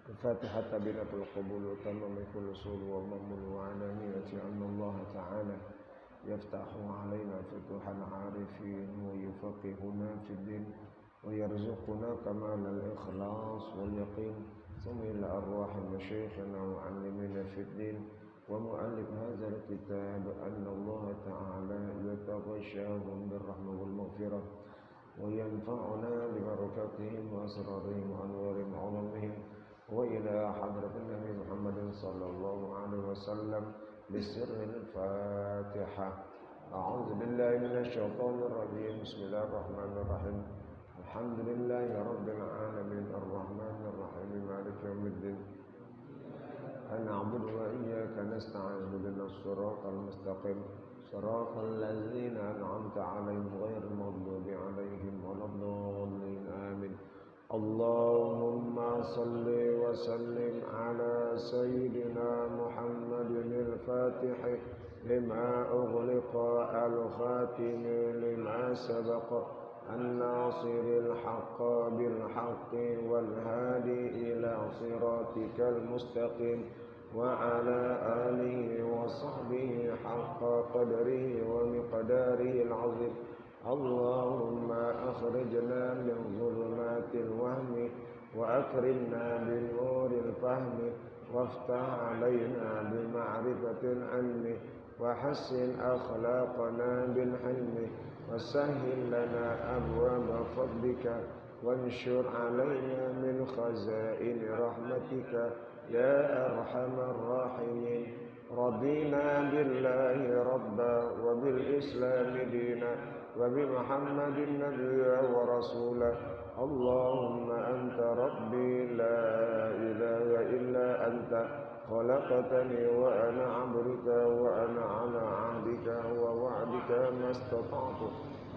الفاتحة تبينة القبول وتمام كل صول ومأمول وعلانية أن الله تعالى يفتح علينا فتوح العارفين ويفقهنا في الدين ويرزقنا كمال الإخلاص واليقين ثم إلى أرواح مشايخنا ومعلمينا في الدين ومؤلف هذا الكتاب أن الله تعالى يتغشاهم بالرحمة والمغفرة وينفعنا ببركاتهم وأسرارهم وأنوارهم وإلى حضرة النبي محمد صلى الله عليه وسلم بسر الفاتحة. أعوذ بالله من الشيطان الرجيم. بسم الله الرحمن الرحيم. الحمد لله رب العالمين الرحمن الرحيم مالك يوم الدين. نعبد وإياك نستعين اهدنا الصراط المستقيم صراط الذين أنعمت عليهم غير المغضوب عليهم ولا الضالين آمين. اللهم صل وسلم على سيدنا محمد الفاتح لما أغلق الخاتم لما سبق الناصر الحق بالحق والهادي إلى صراطك المستقيم وعلى آله وصحبه حق قدره ومقداره العظيم. اللهم أخرجنا من ظلمات الوهم وأكرمنا بنور الفهم وافتح علينا بمعرفة العلم وحسن أخلاقنا بالحلم وسهل لنا أبواب فضلك وانشر علينا من خزائن رحمتك يا أرحم الراحمين. رضينا بالله ربا وبالإسلام دينا وبمحمد نبيا ورسولا. اللهم أنت ربي لا إله إلا أنت خلقتني وأنا عبدك وأنا على عهدك ووعدك ما استطعت.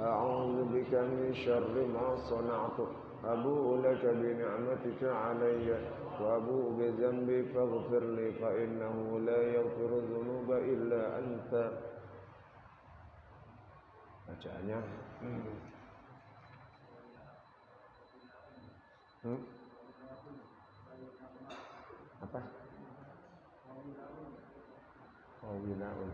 أعوذ بك من شر ما صنعت. أبوء لك بنعمتك علي وأبوء بذنبي فاغفر لي فإنه لا يغفر الذنوب إلا أنت. Bacaannya apa? Wilaun.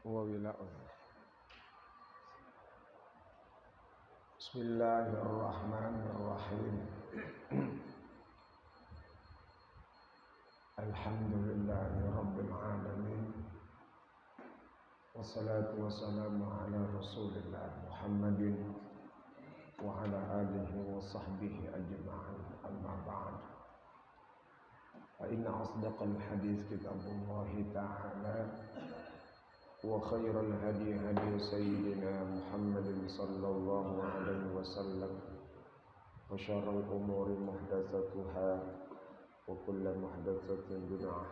Wilaun. Bismillahirrahmanirrahim. Alhamdulillahi rabbil alamin. Wassalatu wassalamu ala Rasulillah Muhammadin wa ala alihi wa sahbihi ajma'in. Amma ba'd. Fa inna asdaqal hadits kitabullahi ta'ala wa khairal hadi hadi sayyidina Muhammadin sallallahu alaihi wasallam wa syarrul umuri muhdatsatuha wa kullu muhdatsatin bid'ah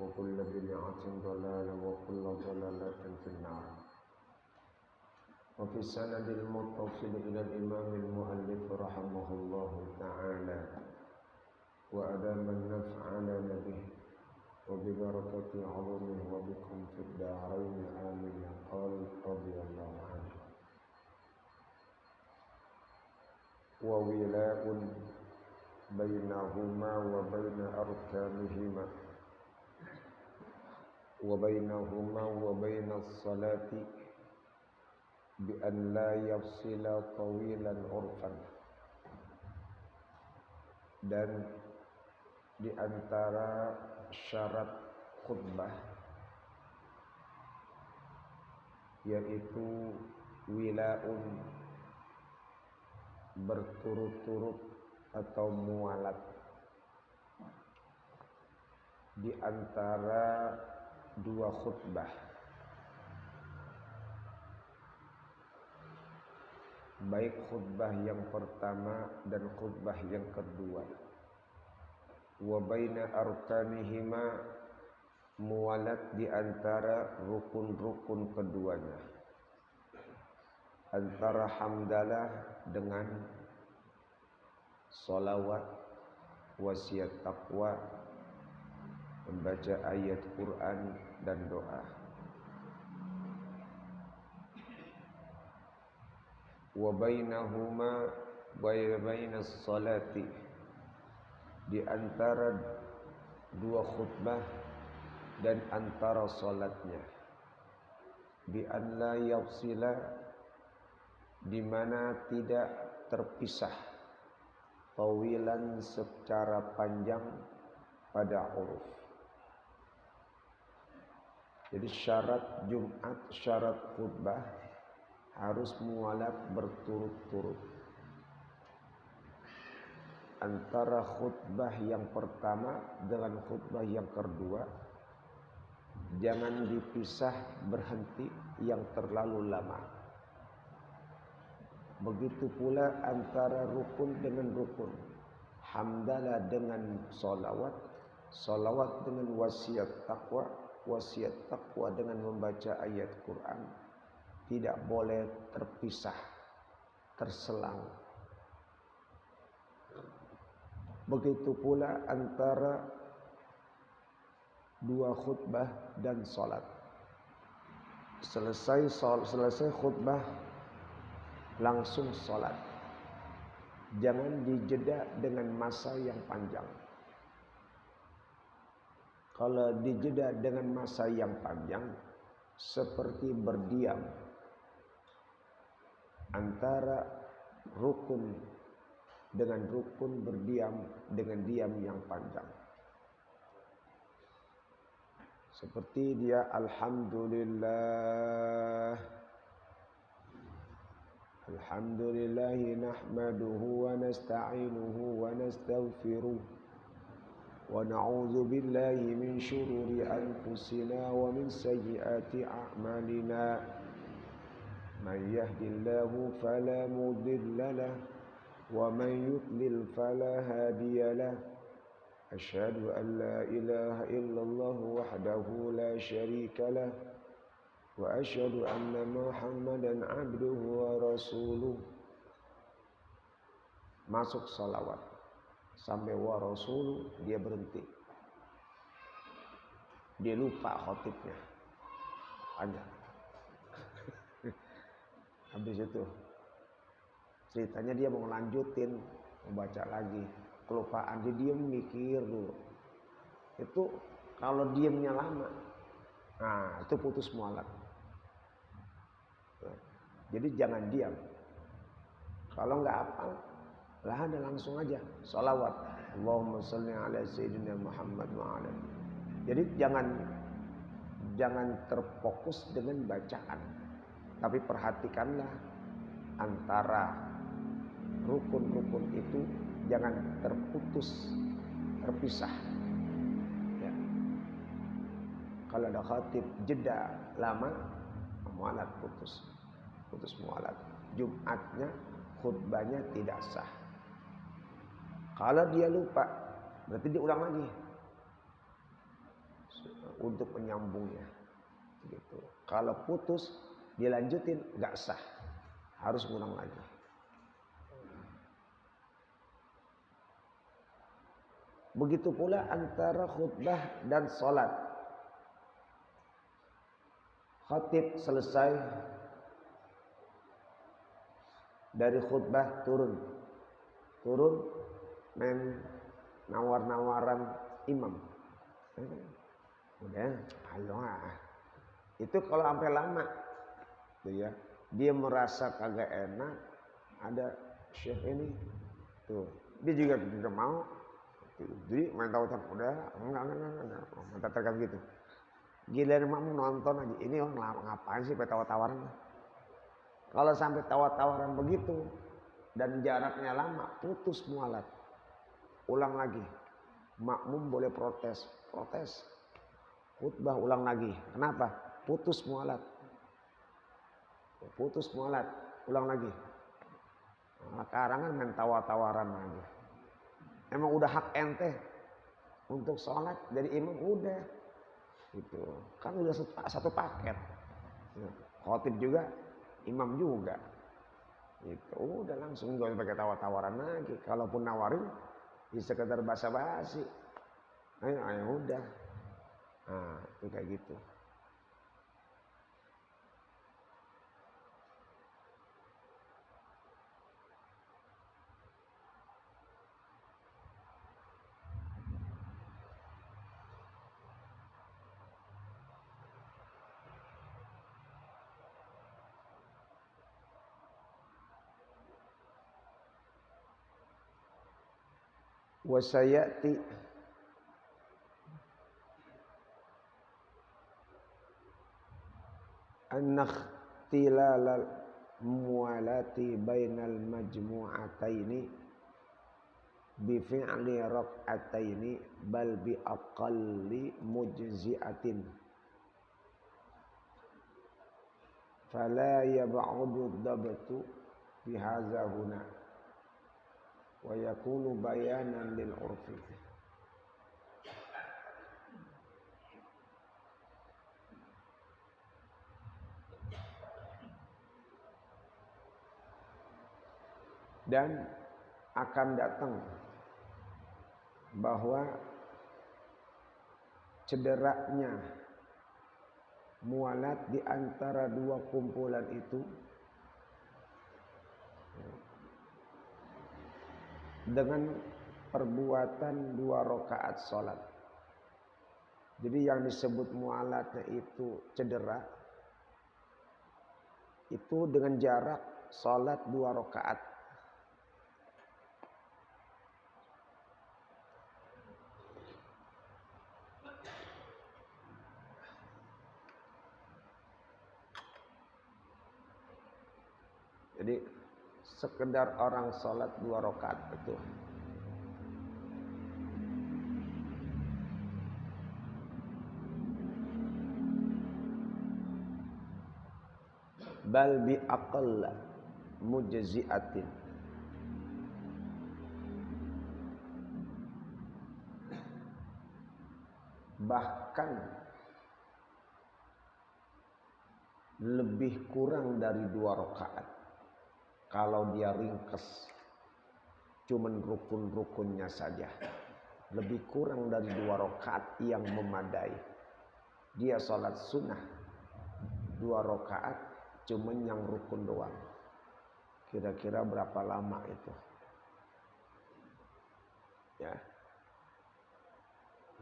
wa kullu bid'atin dhalalah wa kullu dhalalatin finnar. Wa fi sanadil muttasil ila al-imam al-muallif rahimahullahu ta'ala wa adama an-naf'ana nabihi وببركة عظمه وبكم في الدارين آمين. قال رضي الله عنه. وولاء بينهما وبين أركانهما وبينهما وبين الصلاة بأن لا يفصل طويلا عرفا. Dan di antara syarat khutbah yaitu wilaun, berturut-turut atau mualat di antara dua khutbah, baik khutbah yang pertama dan khutbah yang kedua. Wa baina arkanihima, mualat di antara rukun-rukun keduanya, antara hamdalah dengan salawat, wasiat taqwa, membaca ayat Quran dan doa. wa bainahuma bainas salati, di antara dua khutbah dan antara salatnya, bi an la yafsila, di mana tidak terpisah, tawilan secara panjang pada uruf. Jadi syarat Jumat, syarat khutbah harus mualat berturut-turut. Antara khutbah yang pertama dengan khutbah yang kedua jangan dipisah berhenti yang terlalu lama. Begitu pula antara rukun dengan rukun, hamdalah dengan solawat, solawat dengan wasiat takwa dengan membaca ayat Quran, tidak boleh terpisah, terselang. Begitu pula antara dua khutbah dan salat. Selesai khutbah langsung salat. Jangan dijeda dengan masa yang panjang. Kalau dijeda dengan masa yang panjang seperti berdiam antara rukun dengan rukun, berdiam dengan diam yang panjang. Seperti dia Alhamdulillahi nahmaduhu wa nasta'inuhu wa nastaghfiruh wa na'udzu billahi min syururi anfusina wa min sayyiati a'malina. Man yahdihillahu fala mudilla lahu wa man yudlil fala hadiya lahu. Asyhadu an la ilaha illallah wahdahu la syarika lah wa asyhadu anna Muhammadan abduhu wa rasuluh. Masuk salawat sampai wa rasuluh, dia berhenti. Dia lupa khotibnya. Hanya habis itu ceritanya dia mau lanjutin, mau baca lagi. Kelupaan, dia diam mikir dulu. Itu kalau diamnya lama, nah itu putus mualat. Jadi jangan diam. Kalau nggak hafal, lah ada langsung aja sholawat. Allahumma sholli ala sayyidina Muhammad wa ala. Jadi jangan terfokus dengan bacaan, tapi perhatikanlah antara rukun-rukun itu jangan terpisah. Ya. Kalau ada khatib jeda lama, mualat putus mualat. Jumatnya khutbahnya tidak sah. Kalau dia lupa, berarti dia ulang lagi untuk menyambungnya. Gitu. Kalau putus, dilanjutin nggak sah, harus ulang lagi. Begitu pula antara khutbah dan salat. Khatib selesai dari khutbah turun main nawar-nawaran imam. Udah, ayo itu kalau sampai lama tuh ya, dia merasa kagak enak, ada syekh ini tuh, dia juga tidak mau. Jadi main tahu-tahu udah enggak menteterkan gitu. Giliran mau nonton aja, ini orang ngapain sih tawa-tawaran. Kalau sampai tawa-tawaran begitu dan jaraknya lama, putus mualat. Ulang lagi. Makmum boleh protes. Khutbah ulang lagi. Kenapa? Putus mualat. Ulang lagi. Nah, karangan main tawa-tawaran aja. Emang udah hak ente untuk sholat dari imam, udah itu kan udah satu paket. Khotib juga, imam juga, itu udah langsung gak pakai tawa-tawaran lagi. Kalaupun nawarin, ya sekedar basa-basi. Ayo udah, nah itu kayak gitu. Wa sayati an-ikhtilal muwalati bainal majmu'ataini bi fi'li rak'ataini bal bi aqalli mujzi'atin fala yab'udu ad-dabtu bi hadza huna wa yakunu bayanan lil urfi. Dan akan datang bahwa cederanya mualat di antara dua kumpulan itu dengan perbuatan 2 rakaat salat. Jadi yang disebut mualatnya itu cedera itu dengan jarak salat 2 rakaat. Jadi sekedar orang sholat 2 rakaat itu. Bal bi aqall mujzi'atin. Bahkan lebih kurang dari 2 rakaat. Kalau dia ringkes cuman rukun-rukunnya saja, lebih kurang dari 2 rakaat yang memadai. Dia sholat sunnah 2 rakaat cuman yang rukun doang. Kira-kira berapa lama itu?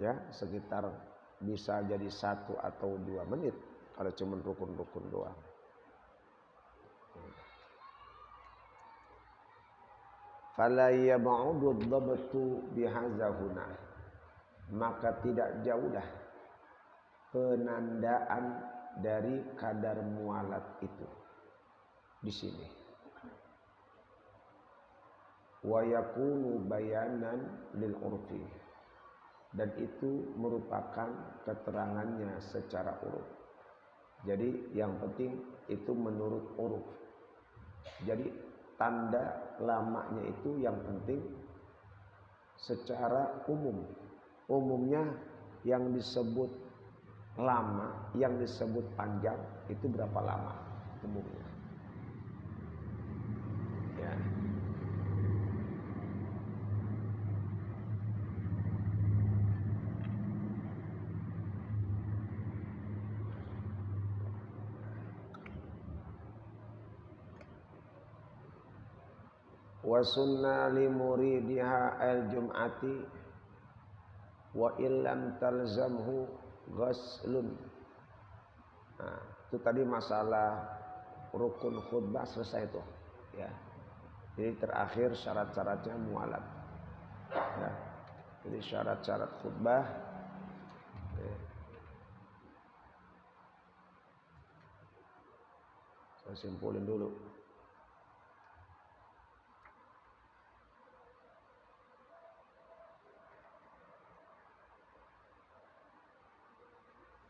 Ya, sekitar bisa jadi 1 atau 2 menit kalau cuman rukun-rukun doang. Fala yab'udu ad-dabtu bihadza huna. Maka tidak jauhlah penandaan dari kadar mualat itu di sini. Wa yakunu bayanan lil urfi. Dan itu merupakan keterangannya secara uruf. Jadi yang penting itu menurut uruf. Jadi tanda lamanya itu yang penting secara umum. Umumnya yang disebut lama, yang disebut panjang itu berapa lama umumnya. Ya. Wa sunna li muridiha al-jum'ati wa illam talzamhu ghuslun. Nah, itu tadi masalah rukun khutbah selesai itu, ya. Jadi terakhir syarat-syaratnya mualat. Ya. Jadi syarat-syarat khutbah ya. Saya simpulin dulu.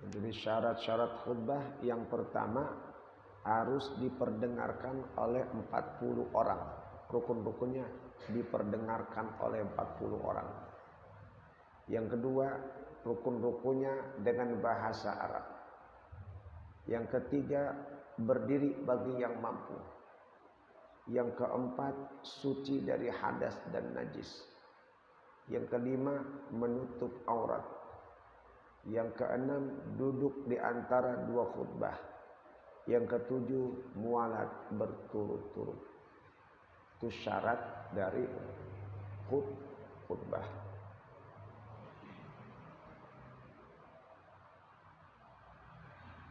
Jadi syarat-syarat khutbah yang pertama harus diperdengarkan oleh 40 orang. Rukun-rukunnya diperdengarkan oleh 40 orang. Yang kedua, rukun-rukunnya dengan bahasa Arab. Yang ketiga, berdiri bagi yang mampu. Yang keempat, suci dari hadas dan najis. Yang kelima, menutup aurat. Yang keenam, duduk di antara 2 khutbah. Yang ketujuh, mualat berturut-turut. Itu syarat dari khutbah.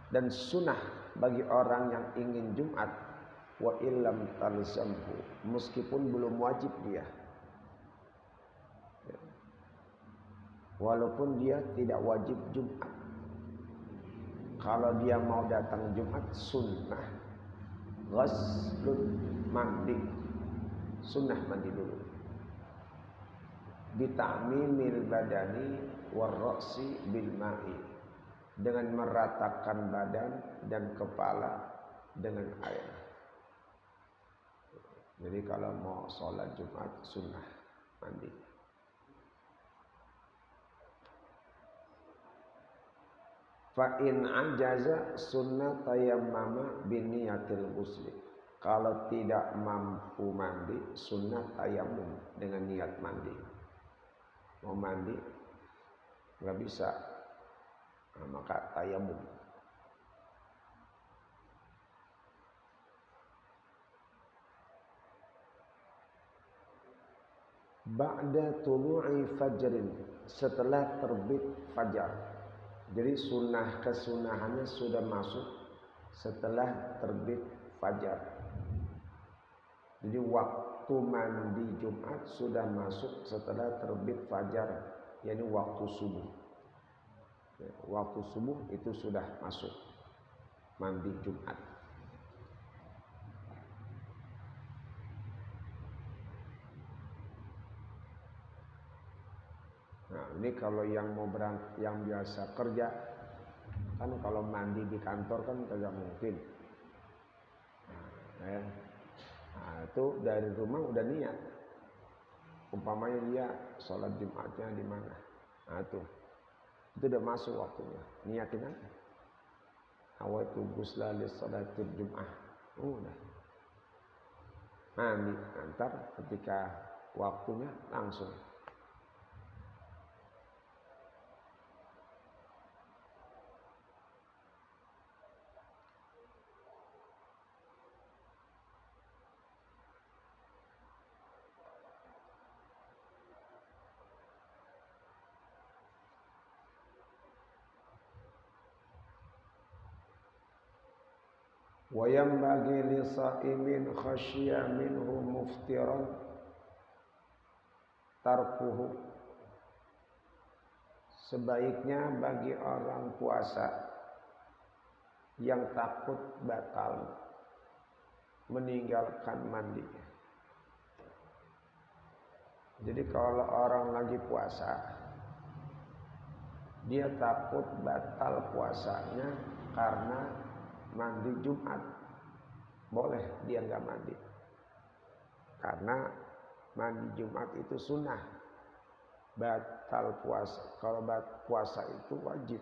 Dan sunnah bagi orang yang ingin Jumat, wa illam talzamhu, meskipun belum wajib dia. walaupun dia tidak wajib Jumat. Kalau dia mau datang Jumat sunnah ghuslun, mandi, sunnah mandi dulu. Bita'mimil badani warra'si bil ma'i, dengan meratakan badan dan kepala dengan air. Jadi kalau mau sholat Jumat sunnah mandi. Fa in ajaza sunnah tayammama biniyatil ghusli. Kalau tidak mampu mandi, sunnah tayammum dengan niat mandi. Mau mandi nggak bisa, nah, maka tayammum. Ba'da tulu'i fajrin, setelah terbit fajar. Jadi sunnah kesunahannya sudah masuk setelah terbit fajar. Jadi waktu mandi Jumat sudah masuk setelah terbit fajar, yakni waktu subuh. Waktu subuh itu sudah masuk mandi Jumat. Nah, ini kalau yang mau berangkat, yang biasa kerja, kan kalau mandi di kantor kan tidak mungkin. Nah, itu dari rumah udah niat. Umpamanya dia sholat Jumatnya di mana? Nah, itu udah masuk waktunya. Niatin aja. Awaitu ghusla li sholatil Jum'ah. Udah. Mandi, antar ketika waktunya langsung. Wa yanbaghi li sha'imin khasyiya minhu muftiran tarkuhu. Sebaiknya bagi orang puasa yang takut batal meninggalkan mandi. Jadi kalau orang lagi puasa, dia takut batal puasanya karena mandi Jumat, boleh dia nggak mandi, karena mandi Jumat itu sunnah. Batal puasa, kalau puasa itu wajib.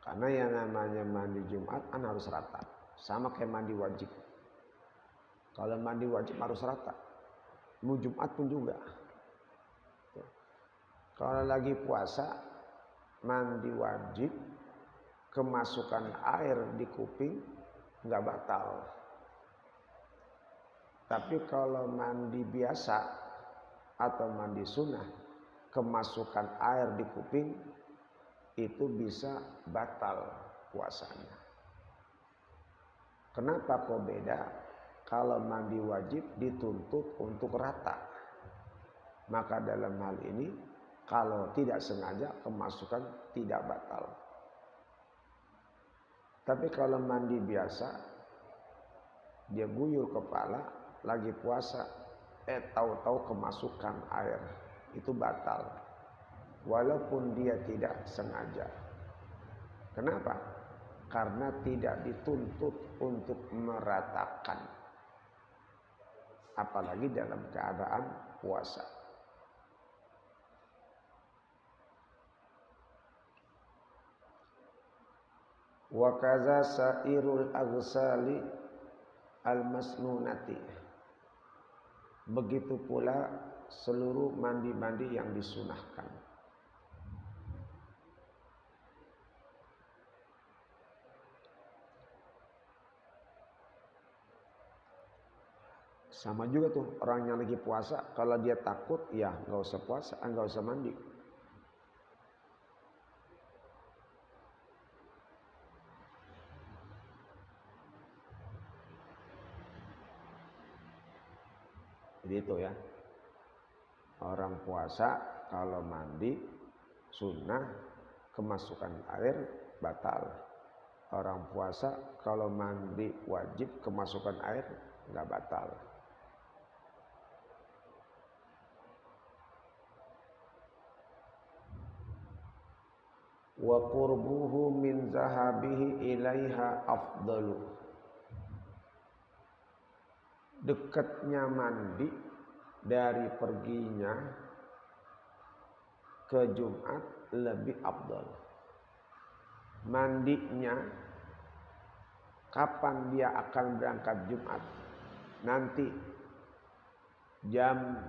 Karena yang namanya mandi Jumat kan harus rata, sama kayak mandi wajib. Kalau mandi wajib harus rata, mau Jumat pun juga. Kalau lagi puasa, mandi wajib, kemasukan air di kuping nggak batal. Tapi kalau mandi biasa atau mandi sunnah, kemasukan air di kuping itu bisa batal puasanya. Kenapa kok beda? Kalau mandi wajib dituntut untuk rata, maka dalam hal ini kalau tidak sengaja kemasukan tidak batal. Tapi kalau mandi biasa, dia guyur kepala lagi puasa, tahu-tahu kemasukan air, itu batal. Walaupun dia tidak sengaja. Kenapa? Karena tidak dituntut untuk meratakan, apalagi dalam keadaan puasa. Wa kaza sairul aghsali al-masnunati. Begitu pula seluruh mandi-mandi yang disunahkan. Sama juga tuh orang yang lagi puasa, kalau dia takut ya nggak usah puasa, nggak usah mandi. Jadi itu ya. Orang puasa kalau mandi sunnah kemasukan air batal. Orang puasa kalau mandi wajib kemasukan air nggak batal. Wa qurbuhu min zahabihi ilaiha afdalu. Dekatnya mandi dari perginya ke Jumat lebih afdal. Mandinya kapan dia akan berangkat Jumat? Nanti jam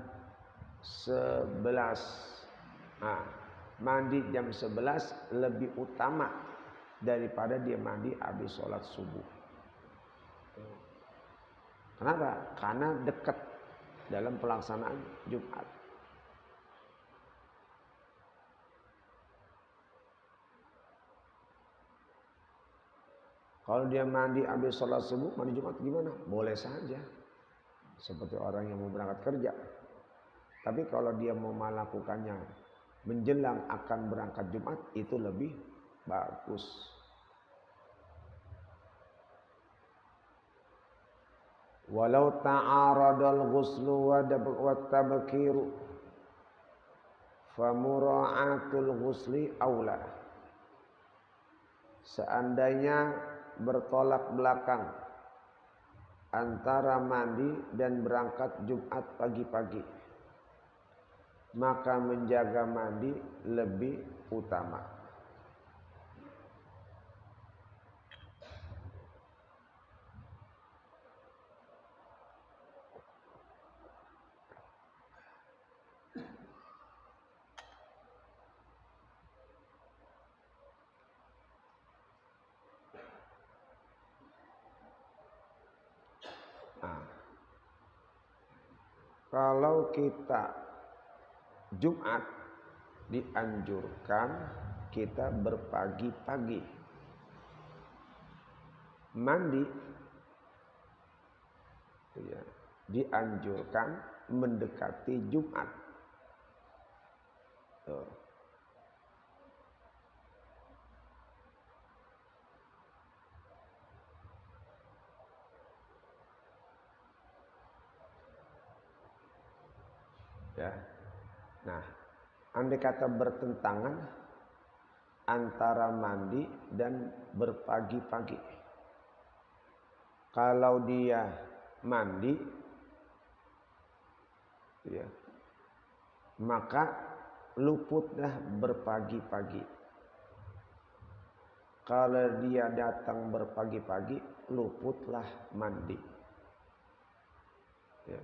11. Nah, mandi jam 11 lebih utama daripada dia mandi habis sholat subuh. Kenapa? Karena dekat dalam pelaksanaan Jumat. Kalau dia mandi habis sholat subuh, mandi Jumat gimana? Boleh saja. Seperti orang yang mau berangkat kerja. Tapi kalau dia mau melakukannya menjelang akan berangkat Jumat, itu lebih bagus. Walau ta'aradal ghuslu wa tabkiru famura'atul ghusli aula. Seandainya bertolak belakang antara mandi dan berangkat Jumat pagi-pagi, maka menjaga mandi lebih utama. Nah, kalau kita Jumat dianjurkan kita berpagi-pagi. Mandi ya, dianjurkan mendekati Jumat. Tuh. Ya. Nah, andai kata bertentangan antara mandi dan berpagi-pagi. Kalau dia mandi ya, maka luputlah berpagi-pagi. Kalau dia datang berpagi-pagi, luputlah mandi. Ya.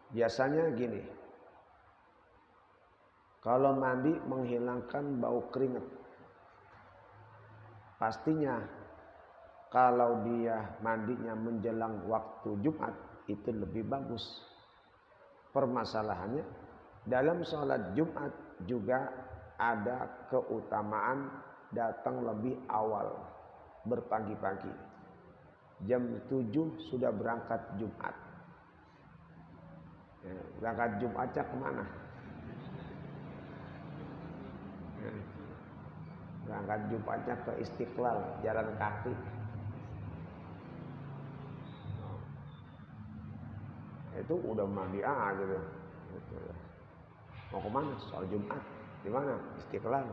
Biasanya gini, kalau mandi menghilangkan bau keringat, pastinya kalau dia mandinya menjelang waktu Jumat itu lebih bagus. Permasalahannya dalam sholat Jumat juga ada keutamaan datang lebih awal, berpagi-pagi. Jam 7 sudah berangkat Jumat. Berangkat Jumatnya kemana? Berangkat Jumatnya ke Istiqlal, jalan kaki. Itu udah mandi gitu. Mau kemana? Soal Jumat. Di mana? Istiqlal.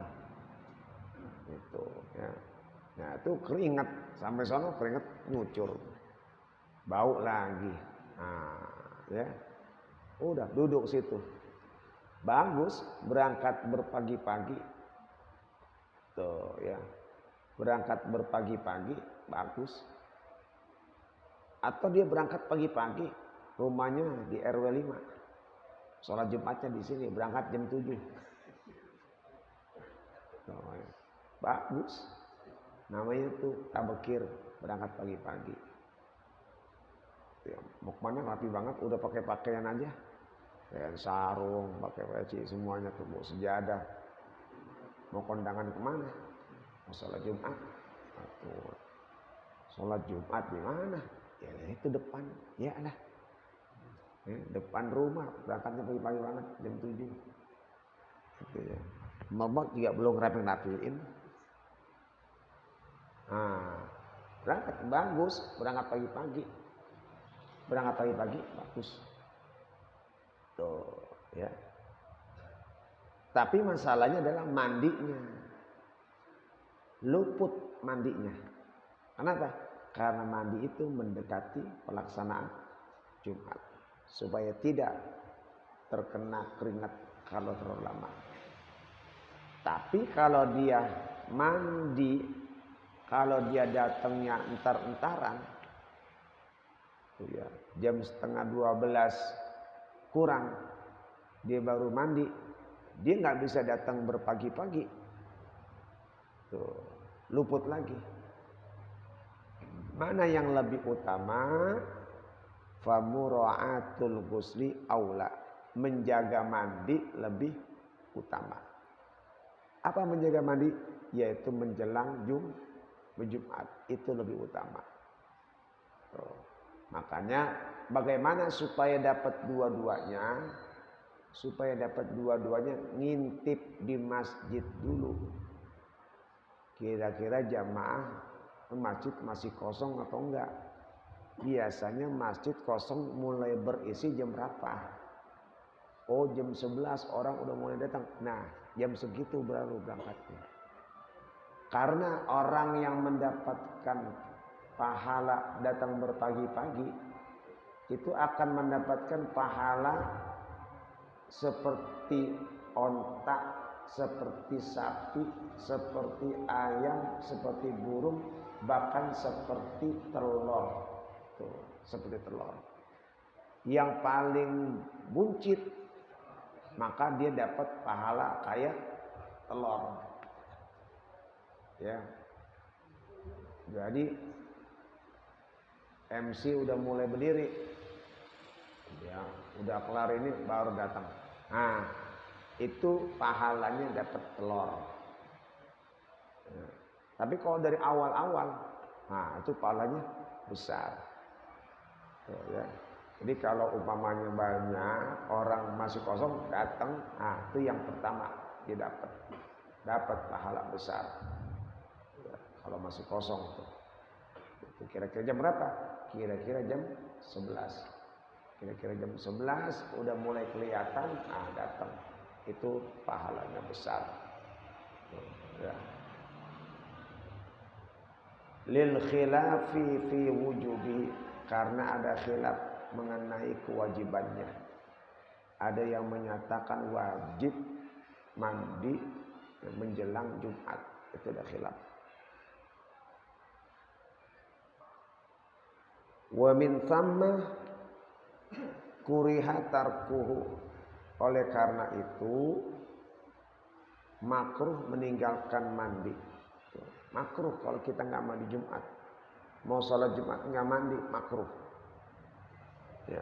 Itu ya. Nah itu keringat sampai sono keringat ngucur, bau lagi. Nah, ya. Udah duduk situ. Bagus berangkat berpagi-pagi. Tuh ya. Berangkat berpagi-pagi bagus. Atau dia berangkat pagi-pagi, rumahnya di RW 5. Sholat Jumatnya di sini, berangkat jam 7. Tuh, ya. Bagus. Namanya tuh tabekir, berangkat pagi-pagi. Ya, mau kemana rapi banget, udah pakai pakaian aja. Kayak sarung, pakai peci, semuanya tuh, mau sejadah. Mau kondangan kemana? Mau sholat Jumat. Sholat Jumat di mana? Ya itu depan, ya lah. Depan rumah, berangkatnya pagi-pagi banget jam 7. Gitu ya. Momok juga belum rapi-rapiin. Berangkat bagus, berangkat pagi-pagi. Bagus. Tuh, ya. Tapi masalahnya adalah mandinya. Luput mandinya. Kenapa? Karena mandi itu mendekati pelaksanaan Jumat. Supaya tidak terkena keringat kalau terlalu lama. Tapi kalau dia mandi, kalau dia datangnya entar-entaran, ya, jam 11:30 kurang, dia baru mandi, dia nggak bisa datang berpagi-pagi, tuh, luput lagi. Mana yang lebih utama? Famura'atul ghusli aula, menjaga mandi lebih utama. Apa menjaga mandi? Yaitu menjelang Jumat, itu lebih utama. Tuh. Makanya bagaimana supaya dapat dua-duanya? Supaya dapat dua-duanya ngintip di masjid dulu. Kira-kira jamaah masjid masih kosong atau enggak? Biasanya masjid kosong mulai berisi jam berapa? Oh, jam 11 orang udah mulai datang. Nah, jam segitu baru berangkatnya. Karena orang yang mendapatkan pahala datang berpagi-pagi itu akan mendapatkan pahala seperti onta, seperti sapi, seperti ayam, seperti burung, bahkan seperti telur. Tuh, seperti telur. Yang paling buncit maka dia dapat pahala kayak telur. Ya. Jadi MC udah mulai berdiri. Ya, udah kelar ini baru datang. Nah, itu pahalanya dapat telur. Ya. Tapi kalau dari awal-awal, nah itu pahalanya besar. Ya. Jadi kalau umpamanya banyak orang masih kosong datang, nah itu yang pertama dia dapat pahala besar. Ya, kalau masih kosong tuh. Itu kira-kira jam berapa? Kira-kira jam 11. Kira-kira jam 11 udah mulai kelihatan, nah datang. Itu pahalanya besar. Ya. Lil khilafi fi wujubi, karena ada khilaf mengenai kewajibannya. Ada yang menyatakan wajib mandi menjelang Jumat, itu ada khilaf. Wa min thamma kuriha tarkuhu, oleh karena itu makruh meninggalkan mandi. Makruh kalau kita nggak mandi Jumat, mau sholat Jumat nggak mandi, makruh. Ya.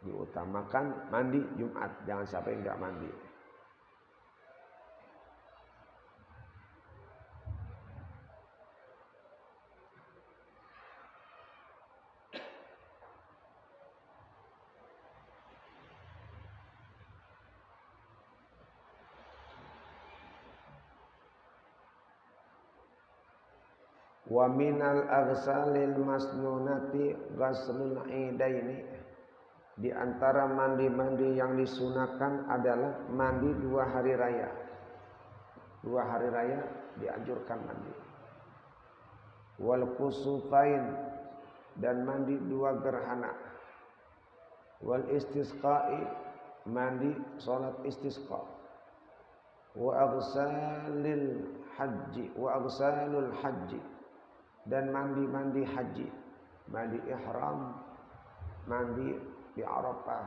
Diutamakan mandi Jumat, jangan sampai nggak mandi. Wa minal aghsalil masnunati ghaslul idaini, di antara mandi-mandi yang disunahkan adalah mandi 2 hari raya. 2 hari raya dianjurkan mandi. Wal kusufain, dan mandi 2 gerhana. Wal istisqa'i, mandi salat istisqa. Wa aghsalil haji, dan mandi haji, mandi ihram, mandi di Arafah,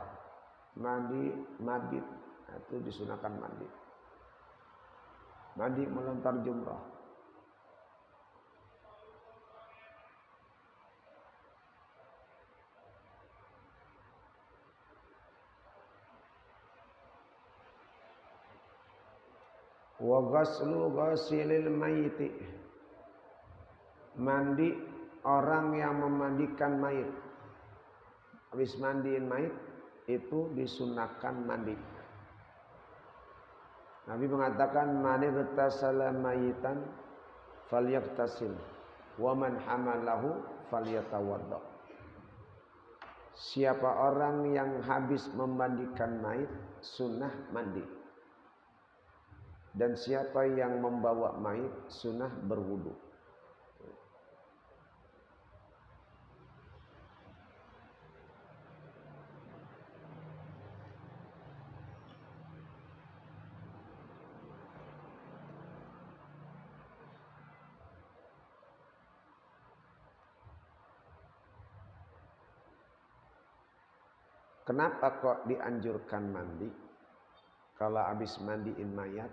mandi mabit, itu disunahkan mandi. Mandi melontar jumrah. Wa ghaslu ghasilil mayyiti, Mandi orang yang memandikan mayit. Habis mandiin mayit itu disunahkan mandi. Nabi mengatakan man igtasala mayitan falyaktasil wa man hamalahu falyatawadda. Siapa orang yang habis memandikan mayit sunnah mandi. Dan siapa yang membawa mayit sunnah berwudu. Kenapa kok dianjurkan mandi kalau habis mandiin mayat?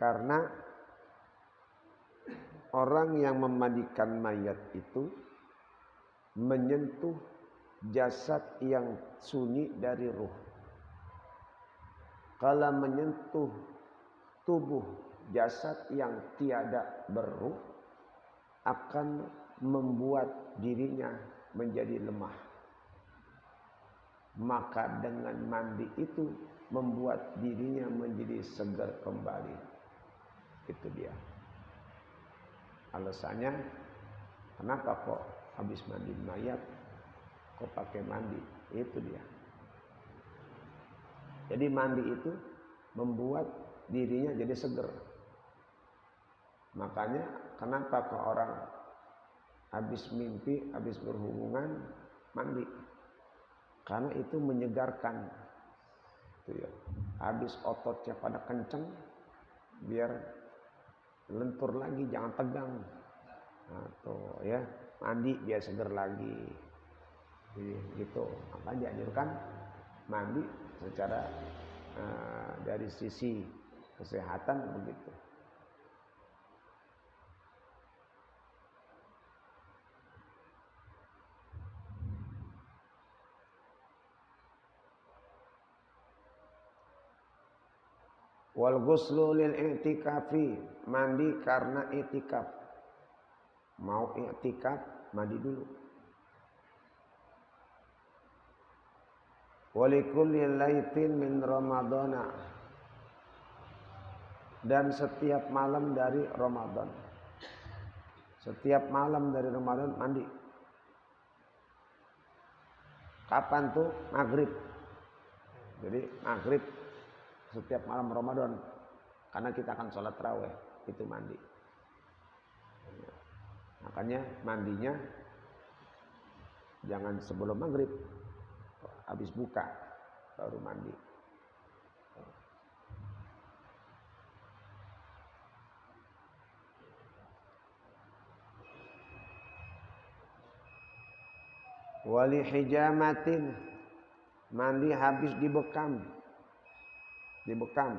Karena orang yang memandikan mayat itu menyentuh jasad yang sunyi dari ruh. Kalau menyentuh tubuh jasad yang tiada berruh akan membuat dirinya menjadi lemah. Maka dengan mandi itu membuat dirinya menjadi segar kembali. Itu dia. Alasannya kenapa kok habis mandi mayat kok pakai mandi? Itu dia. Jadi mandi itu membuat dirinya jadi segar. Makanya kenapa kok orang habis mimpi, habis berhubungan mandi? Karena itu menyegarkan. Itu ya. Habis ototnya pada kenceng, biar lentur lagi, jangan tegang. Nah, tuh ya, mandi biar seger lagi. Jadi, gitu. Makanya dianjurkan mandi secara dari sisi kesehatan begitu. Wal ghuslu lil i'tikafi, mandi karena i'tikaf. Mau i'tikaf, mandi dulu. Walikulli laitin min ramadana, dan setiap malam dari Ramadan. Setiap malam dari Ramadan mandi. Kapan tuh? Maghrib. Jadi maghrib setiap malam Ramadan, karena kita akan sholat tarawih, itu mandi. Makanya mandinya jangan sebelum maghrib, habis buka baru mandi. Wali hijamatin, mandi habis dibekam. Dibekam,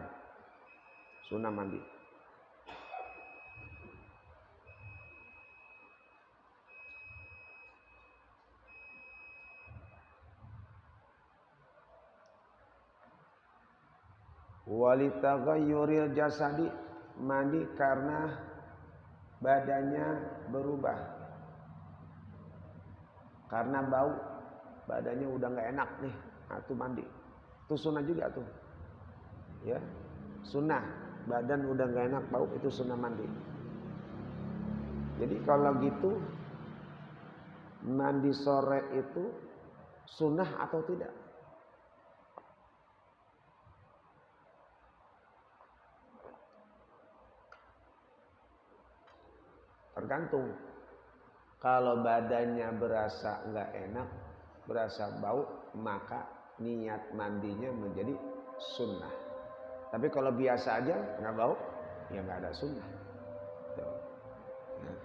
sunnah mandi. Walitaghayyuril jasadi, mandi karena badannya berubah. Karena bau, badannya udah nggak enak nih, nah, itu mandi. Itu sunnah juga tuh. Ya, sunnah, badan udah nggak enak bau, itu sunnah mandi. Jadi kalau gitu mandi sore itu sunnah atau tidak? Tergantung. Kalau badannya berasa nggak enak, berasa bau, maka niat mandinya menjadi sunnah. Tapi kalau biasa aja nggak bau, ya nggak ada sunnah. Nah.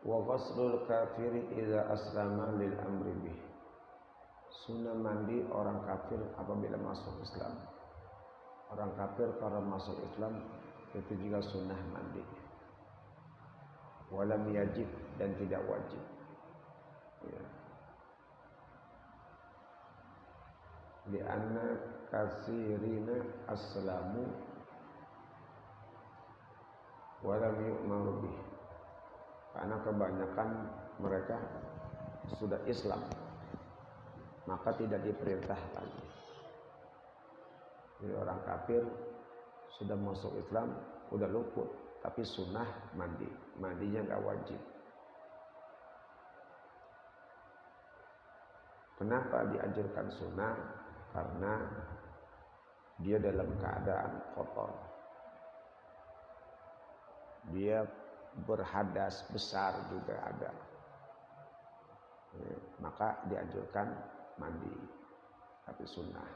Wa ghuslul kafiri idza aslama lil amri bih. Sunnah mandi orang kafir apabila masuk Islam. Orang kafir kalau masuk Islam itu juga sunnah mandi. Walam yajib dan tidak wajib. Ya. Lianna kasirina aslamu walam yu'maru bih. Karena kebanyakan mereka sudah Islam, maka tidak diperintah lagi. Jadi orang kafir sudah masuk Islam, udah luput, tapi sunnah mandi, mandinya nggak wajib. Kenapa dianjurkan sunnah? Karena dia dalam keadaan kotor, dia berhadas besar juga ada, maka dianjurkan mandi, tapi sunnah.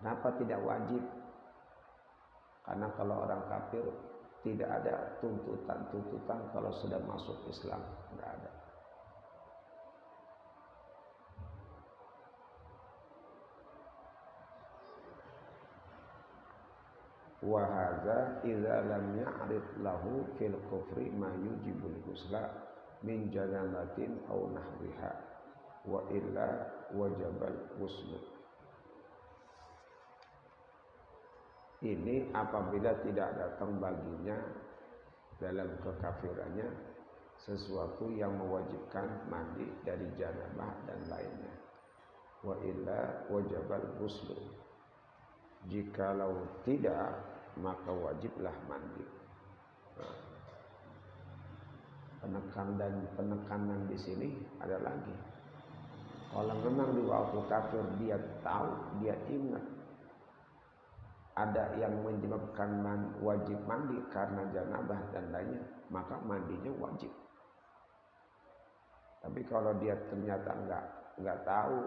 Kenapa tidak wajib? Karena kalau orang kafir tidak ada tuntutan kalau sudah masuk Islam, nggak ada. Wa hadza idza lam ya'rid lahu fil kufri ma yujibul ghusla min janabatin aw nahwiha wa illa wajabal ghusl. Ini apabila tidak datang baginya dalam kekafirannya sesuatu yang mewajibkan mandi dari janabah dan lainnya. Wa illa wajabal ghusl. Jikalau tidak, maka wajiblah mandi. Penekanan di sini ada lagi. Kalau memang di waktu kafir dia tahu, dia ingat ada yang menyebabkan wajib mandi karena janabah dan lainnya, maka mandinya wajib. Tapi kalau dia ternyata nggak tahu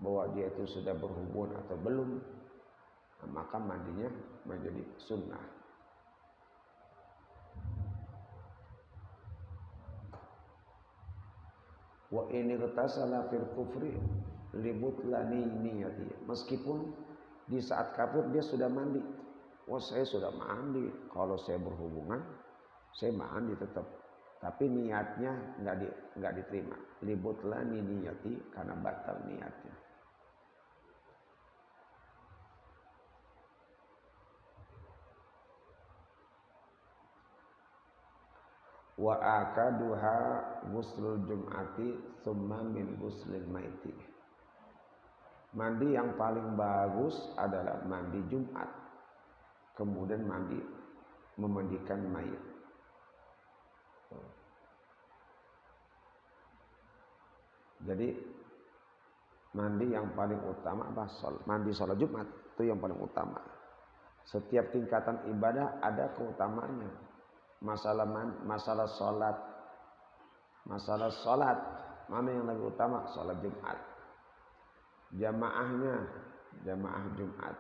bahwa dia itu sudah berhubungan atau belum, maka mandinya menjadi sunnah. Wa ini irtasala fil kufri libutlani niyati. Meskipun di saat kafir dia sudah mandi. Wah, saya sudah mandi. Kalau saya berhubungan, saya mandi tetap. Tapi niatnya nggak diterima. Libutlani niyati, karena batal niatnya. Wa akaduha ghuslul jum'ati thumma min ghuslil maiti. Mandi yang paling bagus adalah mandi Jumat, kemudian memandikan mayit. Jadi mandi yang paling utama apa? Mandi sholat Jumat itu yang paling utama. Setiap tingkatan ibadah ada keutamaannya. Masalah sholat mana yang lebih utama? Sholat Jumat. Jamaah Jumat.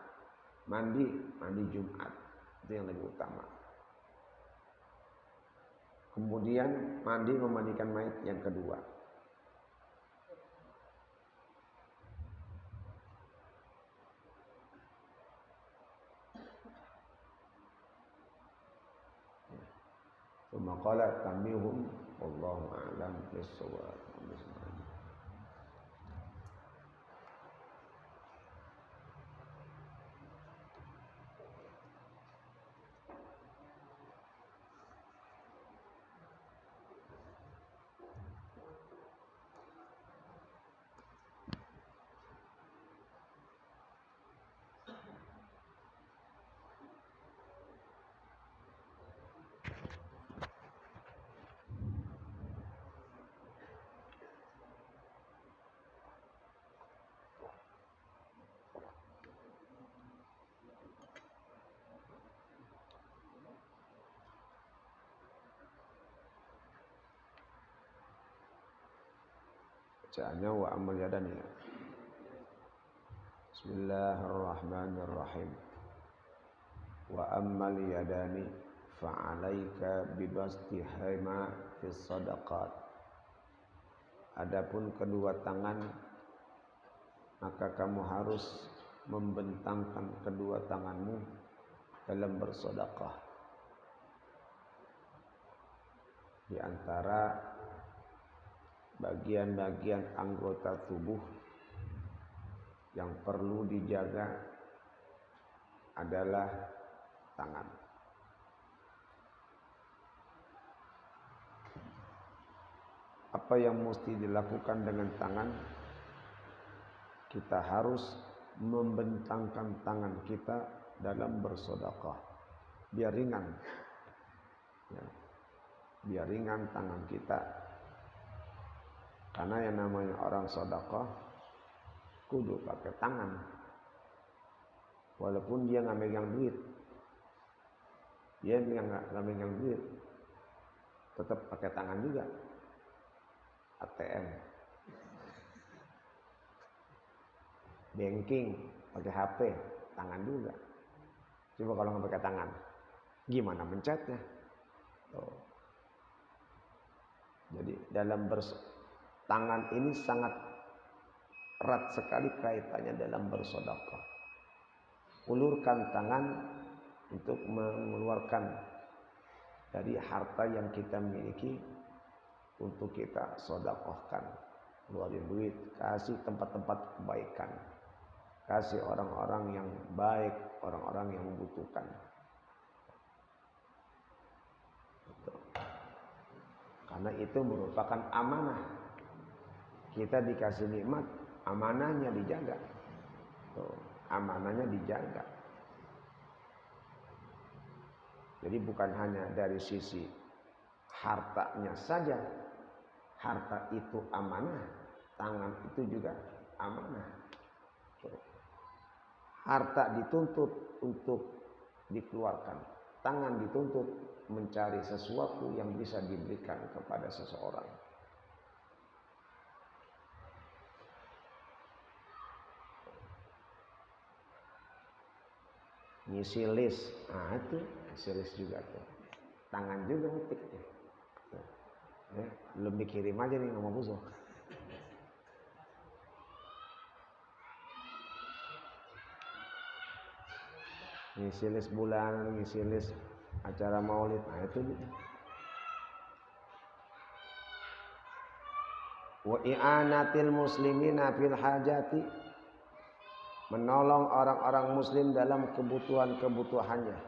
Mandi Jumat, itu yang lebih utama. Kemudian memandikan mayit yang kedua. Maqala tamihum wallahu a'lam bis-shawab. Bacaannya wa amal yadani. Bismillahirrahmanirrahim. Wa ammal yadani fa'alaika bibastihima fis sadaqat. Adapun kedua tangan, maka kamu harus membentangkan kedua tanganmu dalam bersedekah. Di antara bagian-bagian anggota tubuh yang perlu dijaga adalah tangan. Apa yang mesti dilakukan dengan tangan? Kita harus membentangkan tangan kita dalam bersedekah. Biar ringan. Ya. Biar ringan tangan kita. Karena yang namanya orang sedekah kudu pakai tangan. Walaupun dia nggak megang duit. Dia nggak megang duit. Tetap pakai tangan juga. ATM. Banking, pakai HP, tangan juga. Coba kalau nggak pakai tangan, gimana mencetnya? Tuh. Jadi dalam tangan ini sangat erat sekali kaitannya dalam bersedekah. Ulurkan tangan untuk mengeluarkan dari harta yang kita miliki untuk kita sedekahkan. Keluarin duit, kasih tempat-tempat kebaikan. Kasih orang-orang yang baik, orang-orang yang membutuhkan. Karena itu merupakan amanah. Kita dikasih nikmat, amanahnya dijaga. Tuh, amanahnya dijaga. Jadi bukan hanya dari sisi hartanya saja. Harta itu amanah, tangan itu juga amanah. Tuh. Harta dituntut untuk dikeluarkan, tangan dituntut mencari sesuatu yang bisa diberikan kepada seseorang. Ngisi list, nah itu ngisi list juga tuh. Tangan juga ngetik tuh. Ya, belum dikirim aja nih sama musuh. Ngisi list bulanan, ngisi list acara maulid, nah itu gitu. Wa i'anatil muslimina fil hajati, menolong orang-orang muslim dalam kebutuhan-kebutuhannya.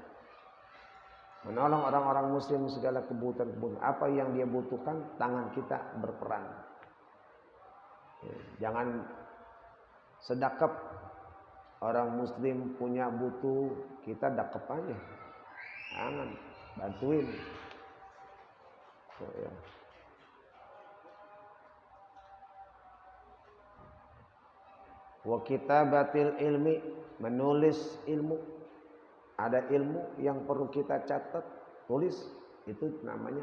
Menolong orang-orang muslim segala kebutuhan-kebutuhan. Apa yang dia butuhkan, tangan kita berperan. Jangan sedekap. Orang muslim punya butuh, kita dakep aja. Jangan, bantuin. So, ya. Wa kitabatil ilmi, menulis ilmu. Ada ilmu yang perlu kita catat, tulis. Itu namanya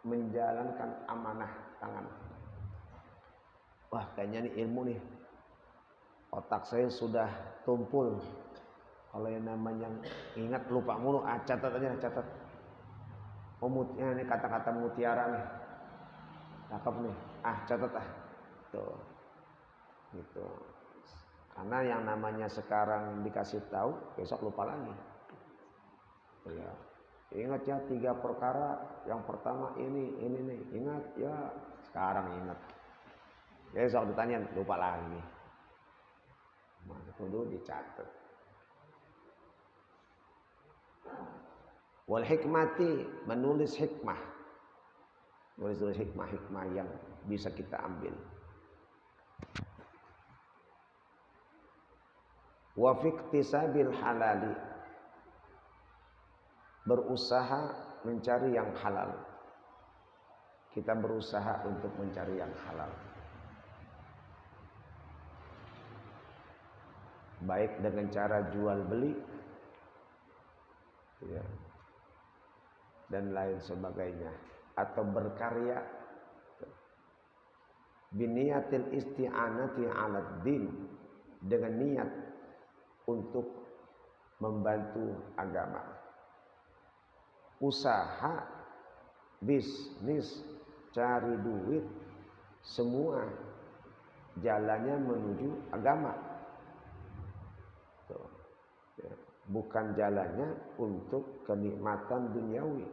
menjalankan amanah tangan. Wah, kayaknya nih ilmu nih. Otak saya sudah tumpul. Kalau yang namanya ingat lupa mulu, catat aja, catat. Omutnya ini kata-kata mutiara nih. Cakep nih. Catat ah. Tuh. Gitu. Karena yang namanya sekarang dikasih tahu, besok lupa lagi. Ya. Ingat ya 3 perkara. Yang pertama ini nih. Ingat ya, sekarang ingat. Besok ditanya lupa lagi. Kudu dicatat. Wal hikmati, menulis hikmah. Menulis hikmah yang bisa kita ambil. Wa fiktisabil halali, berusaha mencari yang halal. Kita berusaha untuk mencari yang halal. Baik dengan cara jual beli, ya, dan lain sebagainya, atau berkarya biniyatil isti'anati 'alad din, dengan niat untuk membantu agama. usaha, bisnis, cari duit, semua jalannya menuju agama. Tuh. Bukan jalannya untuk kenikmatan duniawi.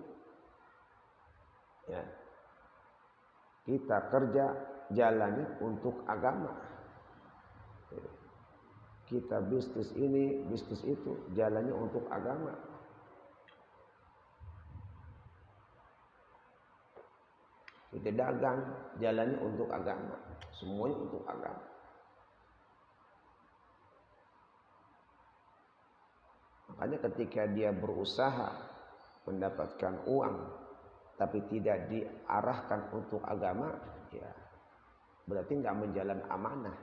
Ya. Kita kerja jalannya untuk agama. Kita bisnis ini, bisnis itu, jalannya untuk agama. Kita dagang, jalannya untuk agama. Semuanya untuk agama. Makanya ketika dia berusaha mendapatkan uang, tapi tidak diarahkan untuk agama, ya berarti nggak menjalan amanah.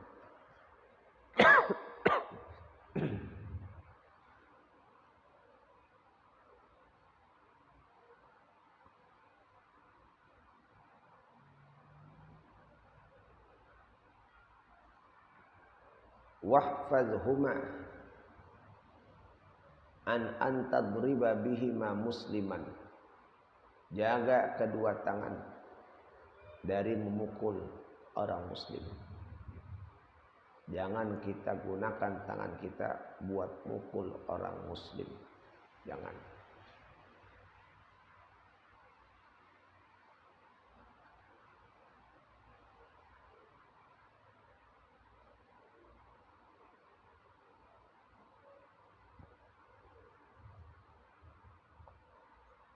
Wahfazhuma an antadriba bihima musliman. Jaga kedua tangan dari memukul orang muslim. Jangan kita gunakan tangan kita buat mukul orang muslim. Jangan.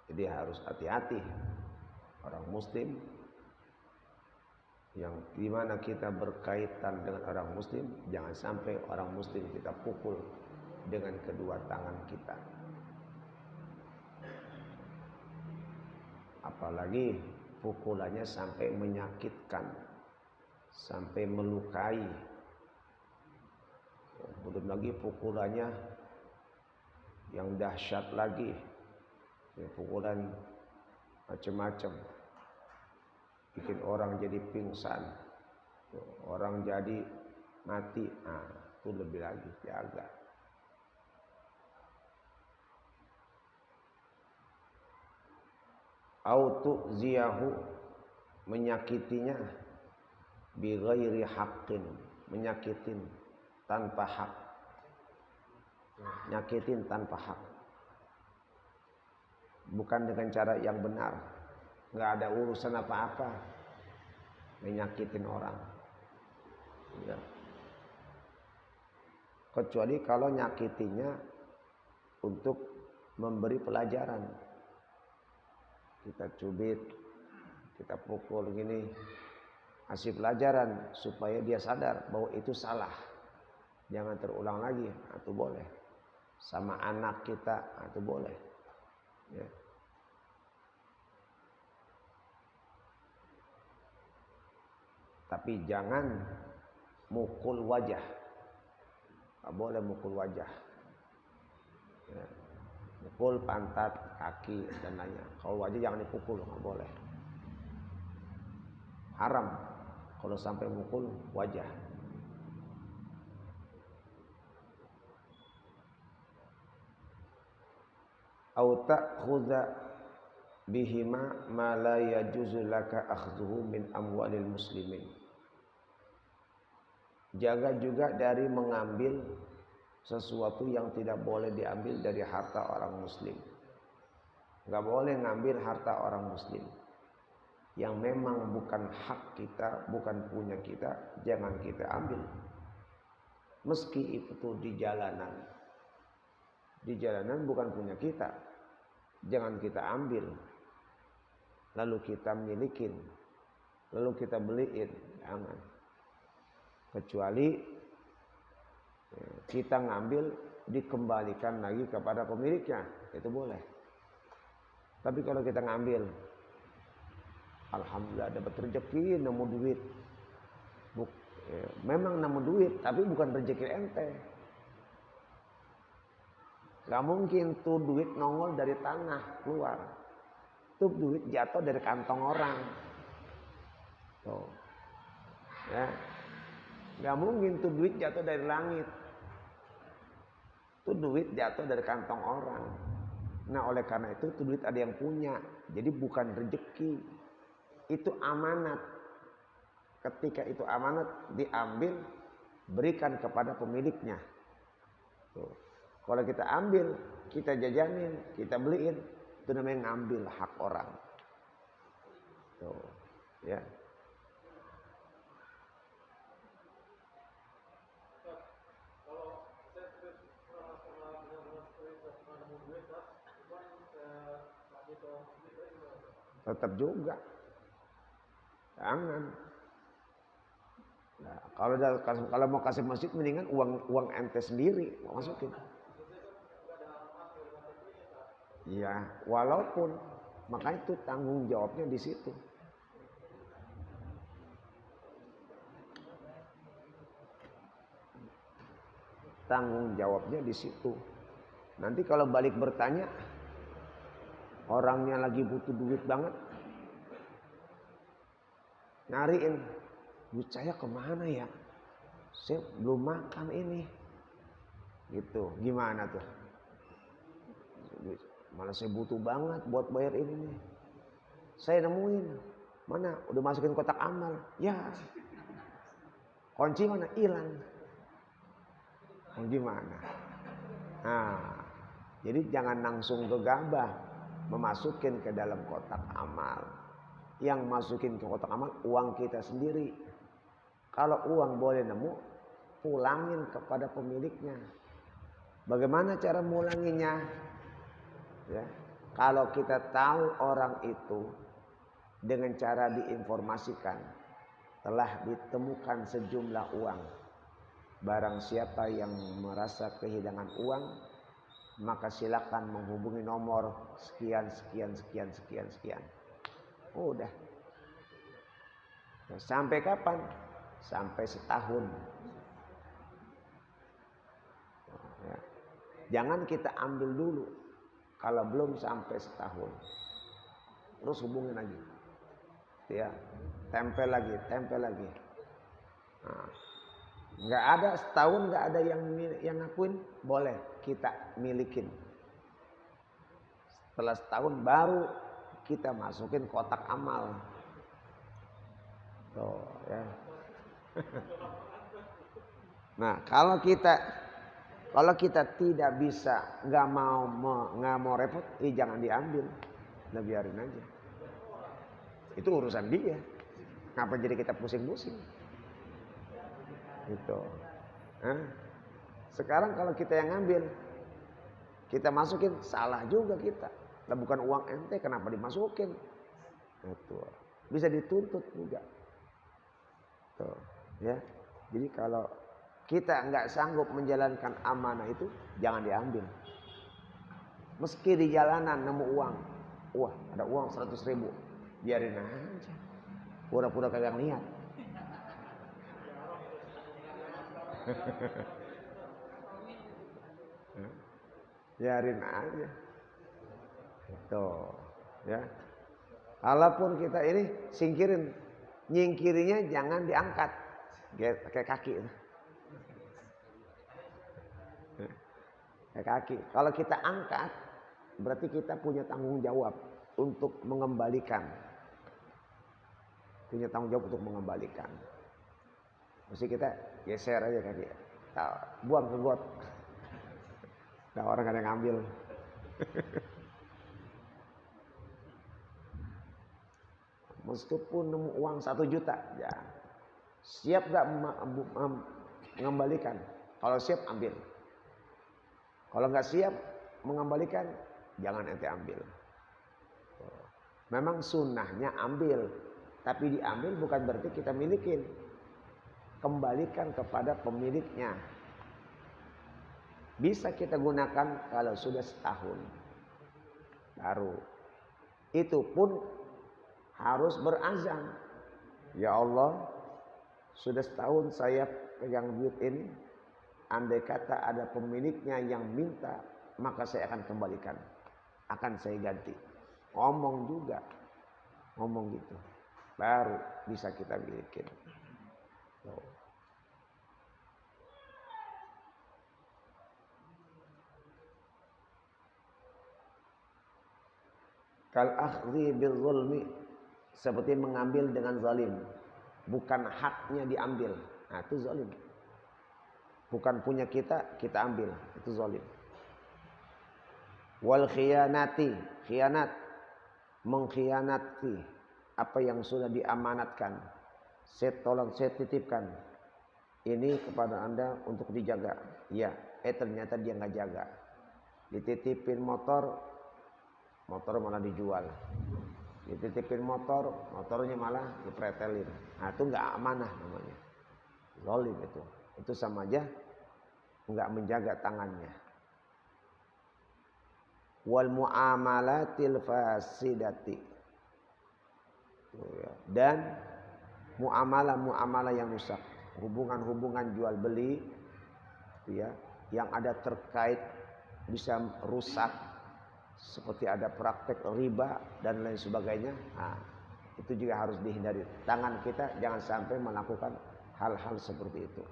Jadi harus hati-hati orang muslim yang dimana kita berkaitan dengan orang muslim, jangan sampai orang muslim kita pukul dengan kedua tangan kita. Apalagi pukulannya sampai menyakitkan, sampai melukai. Belum lagi pukulannya yang dahsyat lagi, pukulan macam-macam, bikin orang jadi pingsan, orang jadi mati. Nah, itu lebih lagi jaga. Autu ziyahu, menyakitinya, bi ghairi haqqin, menyakitin tanpa hak, nyakitin tanpa hak, bukan dengan cara yang benar, nggak ada urusan apa-apa, menyakitin orang. Ya. Kecuali kalau nyakitinya untuk memberi pelajaran. Kita cubit, kita pukul gini, kasih pelajaran supaya dia sadar bahwa itu salah, jangan terulang lagi. Itu boleh. Sama anak kita, itu boleh. Ya. Tapi jangan mukul wajah. Nggak boleh mukul wajah. Ya. Mukul pantat, kaki, dan lainnya. Kalau wajah jangan dipukul, nggak boleh. Haram kalau sampai mukul wajah. Au ta'khudha bihima ma la yajuzu laka akhdhuhu min amwalil muslimin. Jaga juga dari mengambil sesuatu yang tidak boleh diambil dari harta orang muslim. Enggak boleh ngambil harta orang muslim yang memang bukan hak kita, bukan punya kita, jangan kita ambil. Meski itu di jalanan. Di jalanan bukan punya kita, jangan kita ambil. Lalu kita milikin, lalu kita beliin, jangan. Kecuali kita ngambil dikembalikan lagi kepada pemiliknya, itu boleh. Tapi kalau kita ngambil, alhamdulillah dapat rezeki, nemu duit. Memang nemu duit, tapi bukan rezeki ente. Gak mungkin tuh duit nongol dari tanah keluar. Tuh duit jatuh dari kantong orang. Tuh. Ya. Gak mungkin tuh duit jatuh dari langit. Tuh duit jatuh dari kantong orang. Nah oleh karena itu duit ada yang punya. Jadi bukan rezeki. Itu amanat. Ketika itu amanat diambil, berikan kepada pemiliknya. Tuh. Kalau kita ambil, kita jajanin, kita beliin, itu namanya ngambil hak orang. Tuh. Ya. Tetap juga. Jangan. Nah, kalau mau kasih masjid mendingan uang ente sendiri masukin. Iya, walaupun makanya itu tanggung jawabnya di situ. Tanggung jawabnya di situ. Nanti kalau balik bertanya, orangnya lagi butuh duit banget, nyariin, duit saya kemana ya? Saya belum makan ini. Gitu, gimana tuh? Malah saya butuh banget buat bayar ini nih. Saya nemuin, mana? Udah masukin kotak amal. Ya, kunci mana? Hilang. Gimana? Nah, jadi jangan langsung gegabah memasukin ke dalam kotak amal. Yang masukin ke kotak amal uang kita sendiri. Kalau uang boleh nemu, pulangin kepada pemiliknya. Bagaimana cara mulanginya? Ya, kalau kita tahu orang itu dengan cara diinformasikan telah ditemukan sejumlah uang. Barang siapa yang merasa kehilangan uang, maka silakan menghubungi nomor sekian. Udah. Nah, sampai kapan? Sampai setahun. Ya. Jangan kita ambil dulu kalau belum sampai setahun. Terus hubungin lagi. Ya, tempel lagi. Nah, nggak ada setahun nggak ada yang ngakuin, boleh kita milikin. Setelah setahun baru kita masukin kotak amal. Tuh, ya. Nah kalau kita tidak bisa, nggak mau repot, jangan diambil, nah biarin aja. Itu urusan dia. Ngapa jadi kita pusing-pusing? Gitu. Sekarang kalau kita yang ngambil, kita masukin, salah juga kita. Lah bukan uang ente, kenapa dimasukin? Itu bisa dituntut juga. Tuh, ya. Jadi kalau kita nggak sanggup menjalankan amanah itu, jangan diambil. Meski di jalanan nemu uang, wah ada uang 100.000, biarin aja. Pura-pura kagak lihat. Biarin aja. Tuh, ya. Kalaupun kita ini singkirin, nyingkirinya jangan diangkat, pakai kaki. Pakai kaki. Kalau kita angkat, berarti kita punya tanggung jawab untuk mengembalikan. Punya tanggung jawab untuk mengembalikan. Mesti kita geser aja kaki, buang ke got. Nah, orang ada yang ngambil. Meskipun nemu uang 1 juta, ya siap gak mengembalikan? Kalau siap ambil. Kalau nggak siap mengembalikan, jangan ente ambil. Memang sunnahnya ambil, tapi diambil bukan berarti kita milikin. Kembalikan kepada pemiliknya. Bisa kita gunakan kalau sudah setahun. Baru. Itu pun harus berazam. Ya Allah, sudah setahun saya pegang duit ini. Andai kata ada pemiliknya yang minta, maka saya akan kembalikan. Akan saya ganti. Ngomong juga. Ngomong gitu. Baru bisa kita milikin. Kal akhdhi bil zulmi, seperti mengambil dengan zalim, bukan haknya diambil. Nah, itu zalim. Bukan punya kita, kita ambil, itu zalim. Wal khiyanati, khianat, mengkhianati apa yang sudah diamanatkan. Saya tolong, saya titipkan ini kepada Anda untuk dijaga. Ya, ternyata dia nggak jaga. Dititipin motor, motor malah dijual. Dititipin motor, motornya malah dipretelin. Nah, itu nggak amanah namanya. Zalim itu. Itu sama aja nggak menjaga tangannya. Wal muamalatil fasidati. Dan muamalah yang rusak, hubungan-hubungan jual beli, ya, yang ada terkait bisa rusak, seperti ada praktek riba dan lain sebagainya. Nah, itu juga harus dihindari. Tangan kita jangan sampai melakukan hal-hal seperti itu.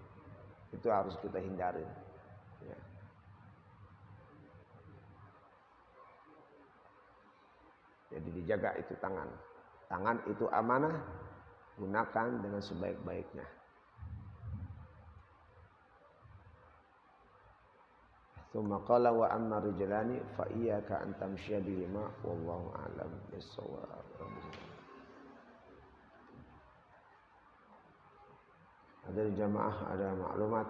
Itu harus kita hindari. Ya. Jadi dijaga itu tangan. Tangan itu amanah, gunakan dengan sebaik-baiknya. Tsumma qala wa amma rijlani fa iyyaka an tamshiya bihima wallahu a'lam bis-shawab. Hadirin jamaah, ada maklumat.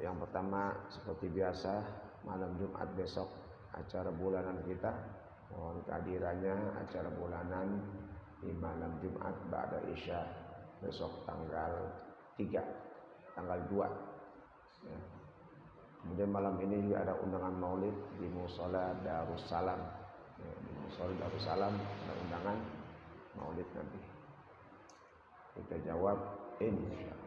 Yang pertama, seperti biasa, malam Jumat besok acara bulanan kita. Mohon kehadirannya, acara bulanan di malam Jumat ba'da Isya besok tanggal 3, tanggal 2. Ya. Kemudian malam ini juga ada undangan maulid di Mushola Darussalam. Ya, di Mushola Darussalam ada undangan maulid nanti. Kita jawab insyaallah.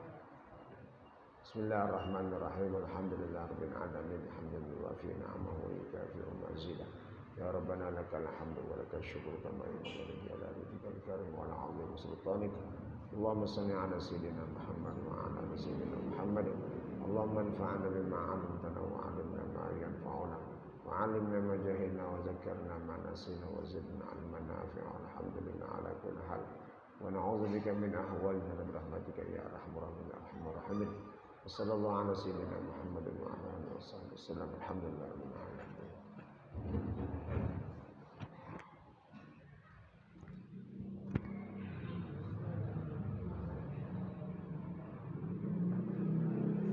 Bismillahirrahmanirrahim. Alhamdulillahirabbil alamin. Hamdan yuwafi ni'amahu wa yukafi'u mazidah. Ya Rabbana lakal hamdu wa lakal syukru kama yanbaghi li jalali wajhikal karim wa ala 'azimi sultanik. Allahumma shalli 'ala sayyidina Muhammad wa 'ala ali sayyidina Muhammad. Allahumma anfa'na bima 'allamtana wa 'allimna ma yanfa'una wa 'allimna ma jahilna wa zakkirna ma nasina wa zidna 'ilman nafi'a. Alhamdulillah 'ala kulli hal. Wa na'udzu bika min ahwalina bi rahmatika ya arhamar rahimin. Wassallallahu 'ala sayyidina Muhammadin wa 'ala alihi wasallam. Alhamdulillah.